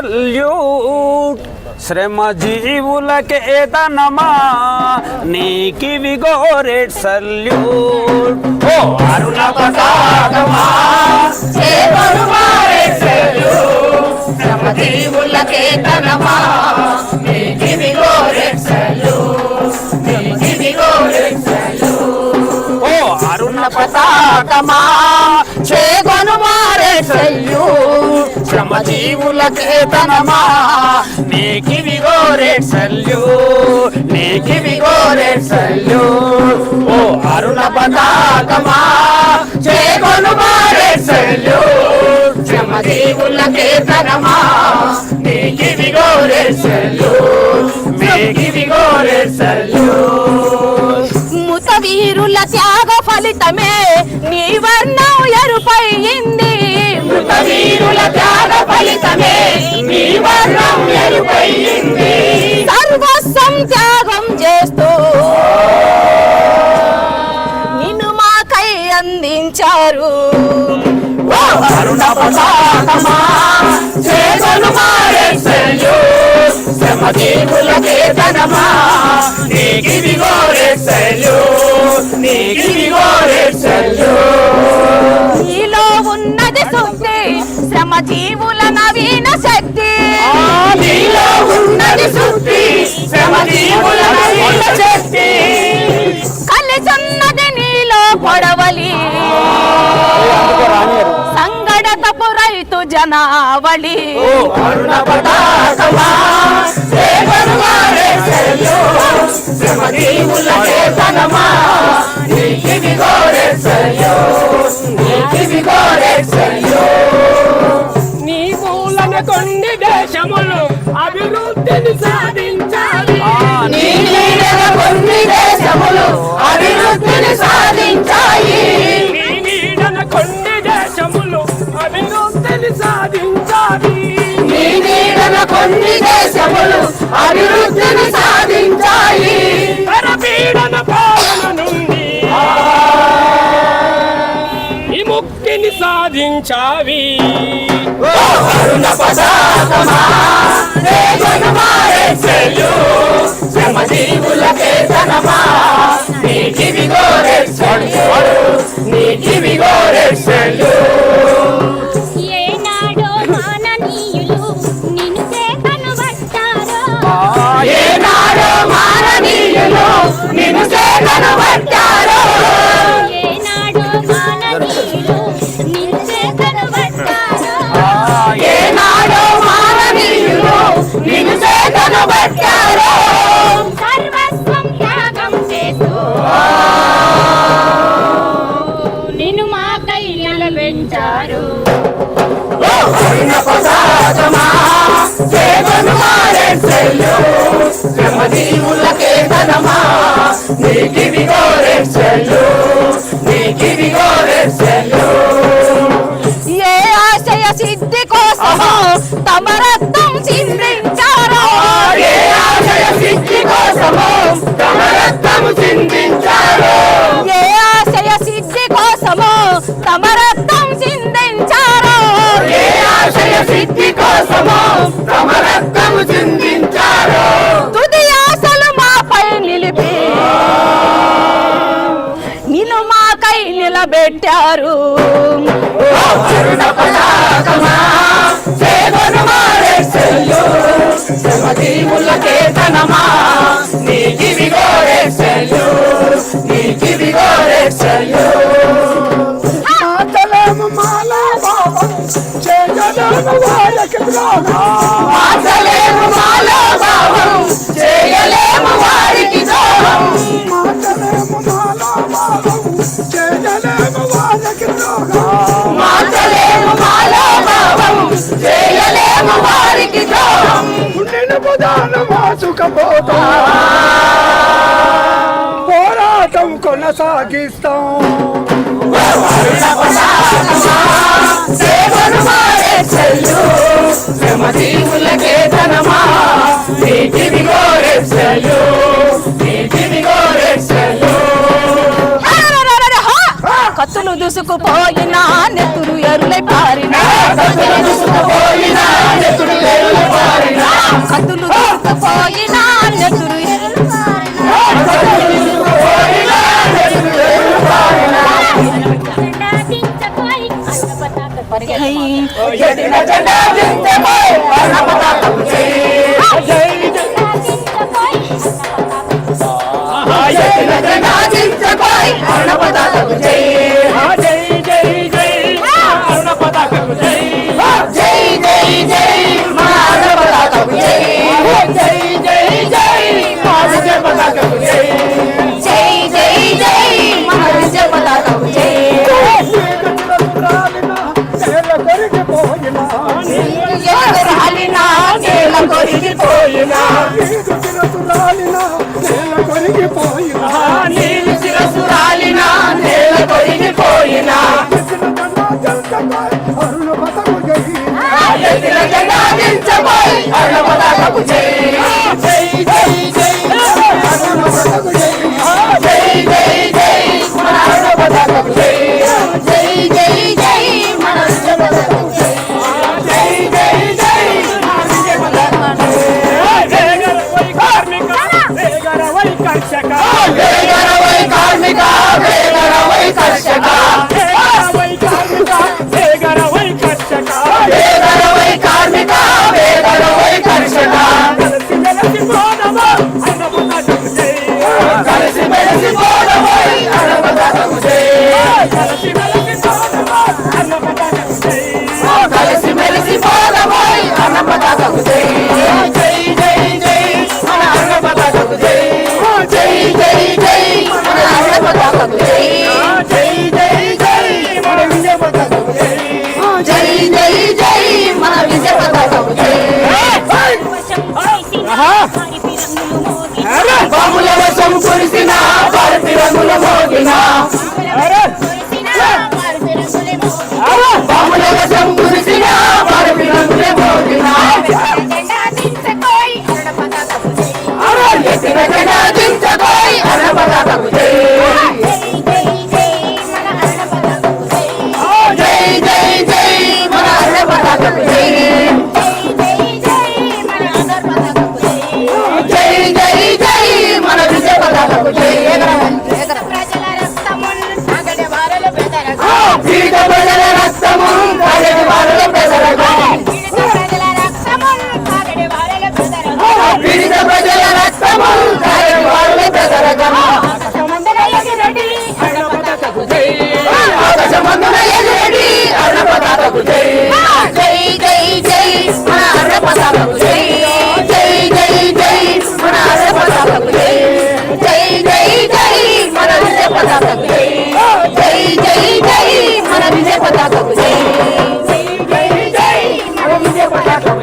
salute శ్రమ జీవులకేతనమా నీకి విగోరెడ్ salute ఓ అరుణ పతాకమా శ్రమ జీవులకేతనమా నీకి విగోరెడ్ సల్యూట్ నీకి విగోరెడ్ సల్యూట్ ఓ అరుణ పతాకమా చేగొనుమా రెడ్ సల్యూట్ శ్రమ జీవులకేతనమా నీకి విగోరెడ్ సల్యూట్ నీకి విగోరెడ్ సల్యూట్ ఓ అరుణ పతాకమా చేగొనుమా రెడ్ సల్యూట్ శ్రమ జీవులకేతనమా నీకి విగోరెడ్ సల్యూట్ నీకి విగోరెడ్ సల్యూట్ మృతవీరుల త్యాగ ఫలితమే నీ వర్ణం ఎరుపైంది మృతవీరుల త్యాగ ఫలితమే నీ వర్ణం ఎరుపైంది సర్వస్వం త్యాగం చేస్తూ నిన్ను మాకై అందించారు అరుణ పతాకమా చేగొనుమా రెడ్ సల్యూట్ శ్రమ జీవులకేతనమా నీకి విగోరెడ్ సల్యూట్ నీకి విగోరెడ్ సల్యూట్ నీలో ఉన్నది శుద్ధి శ్రమ జీవుల నవీన శక్తి నీలో ఉన్నది శుద్ధి శ్రమ జీవుల నవీన శక్తి కలిసున్నది నీలో పొడవలి సంగడతపు రైతు జనావళి అరుణ పతాకమా చేగొనుమా రెడ్ సల్యూట్ శ్రమ జీవులకేతనమా నీకి విగోరెడ్ సల్యూట్ నీకి విగోరెడ్ సల్యూట్ నీ మూలన కొన్ని దేశములు అభివృద్ధిని సాధించాలి నీ నీడన కొన్ని దేశములు అభివృద్ధిని సాధించాయి నీ నీడన కొన్ని దేశములు అభివృద్ధిని సాధించాలి నీ నీడన కొన్ని దేశములు అభివృద్ధిని సాధించాయి పరపీడన పాలన నుండి విముక్తిని సాధించావి అరుణ పతాకమా చేగొనుమా రెడ్ సల్యూట్ శ్రమ జీవులకేతనమా నీకి విగోరెడ్ సల్యూట్ నీకి విగోరెడ్ సల్యూట్ ఏనాడో మాననీయులు నిన్ను కనబట్టారో ఏనాడో మాననీయులు నిన్ను కనబట్టారో ఏనాడో మాననీయులు నిన్ను కనబట్టారో ఏనాడో మాననీయులు నిన్ను కనబట్టారో సర్వస్వం త్యాగం చేస్తూ నిన్ను మాకై నిలబెట్టారు అరుణ పతాకమా చేగొనుమా రెడ్ సల్యూట్ శ్రమ జీవులకేతనమా నీకి విగోరెడ్ సల్యూట్ నీకి విగోరెడ్ సల్యూట్ ఏ ఆశయ సిద్ధి కోసమో తమ రక్తం చిందించారో ఏ ఆశయ సిద్ధి కోసమో తమ రక్తము చిందించారు ఏ ఆశయ సిద్ధి కోసమో తమ రక్తం చిందించారో ఏ ఆశయ సిద్ధి కోసమో తమ రక్తము చిందించారు తుది ఆశలు మాపై నిలిపి నిన్ను మాకై నిలబెట్టారు అరుణ పతాకమా చేగొనుమా రెడ్ సల్యూట్ శ్రమ జీవులకేతనమా నీకి విగోరెడ్ సల్యూట్ నీకి విగోరెడ్ సల్యూట్ మాతలేము మాలా భావం చేయలేము వారికి ద్రోహం ఆశలేము మాలో భావం చేయలేము వారికి ద్రోహం మాతలేము మాలా భావం చేయలేము వారికి ద్రోహం మార్చలేము మాలో భావం చేయలేము వారికి ద్రోహం నిన్ను బుధాన మాసుకపోతా పోరాటం కొనసాగిస్తాం అరుణ పతాకమా చేగొనుమా రెడ్ సల్యూట్ శ్రమ జీవులకేతనమా నీకి విగోరెడ్ సల్యూట్ నీకి విగోరెడ్ సల్యూట్ కత్తులు దూసుకుపోయినా నెత్తురు ఎరులై పారినా కత్తులు దూసుకుపోయినా నెత్తురు ఎరులై ఎత్తిన జెండా దించబోయ్ అన్న పతాకపు జై ఎత్తిన జెండా దించబోయ్ అన్న పతాకపు జై జై జై జై అరుణ పతాకకు జై జై జై జై మా అన్న పతాకపు జై జై జై జై మా విజయ పతాకపు జై జై జై జై మా విజయ పతాకపు జై రాలినా నేల కొరిగిపోయినా నీళ్ళు శిరసు రాలినా నేల కొరిగిపోయినా ఎత్తిన జెండా దించబోయ్ అరుణ పతాకపు జై జై జై జై అరుణ పతాకపు జై జై జై జై మన అరుణ పతాకపు జై జై జై జై మన విజయ పతాకపు జై జై జై జై మన విజయ పతాకపు వేగరవై కర్షక వేగరవై కార్మిక వేగరవై కర్షక వేగరవై కర్షక వేగరవై కార్మిక వేగరవై కర్షక కలిసి మెలిసి పోదామా అన్న పతాకకు జై కలిసి మెలిసి పోదామోయ్ అన్న పతాకపు జై కలిసి మెలిసి పోదామా అన్న పతాకకు జై కలిసి మెలిసి పోదామోయ్ అన్న పతాకపు జై జై జై జై మన అన్న పతాకపు జై జై జై జై మన అన్న పతాకపు జై జై జై జై మన విజయ పతాకపు జై జై జై జై మన విజయ పతాకపు జై బాబుల వశం కురిసిన భారతి రంగుల మోగిన బాబుల వశం కురిసిన భారతి రంగుల మోగిన ఎత్తిన జెండా దించబోయ్ అన్న పతాకపు జై జై జై జై మన అన్న పతాకపు జై జై జై జై మన విజయ పతాకపు జై ప్రజల రక్తమున్ అగడి వారల బెదరగా పీడిత ప్రజల రక్తము కాగడి వారల పెదరగా ప్రజల రక్తమున్ అగడి వారల బెదరగా పీడిత ప్రజల రక్తము కాగడి వారల పెదరగా ఆకాశమందున ఎగిరెడి అరుణ పతాకపు జై ఆకాశమందున ఎగిరెడి అరుణ పతాకపు జై జై జై జై మన అరుణ పతాకపు జై జై జై జై మన అరుణ పతాకపు జై జై జై జై మన విజయ పతాకపు జై జై జై జై మన విజయ పతాకపు జై జై జై జై మన విజయ పతాకపు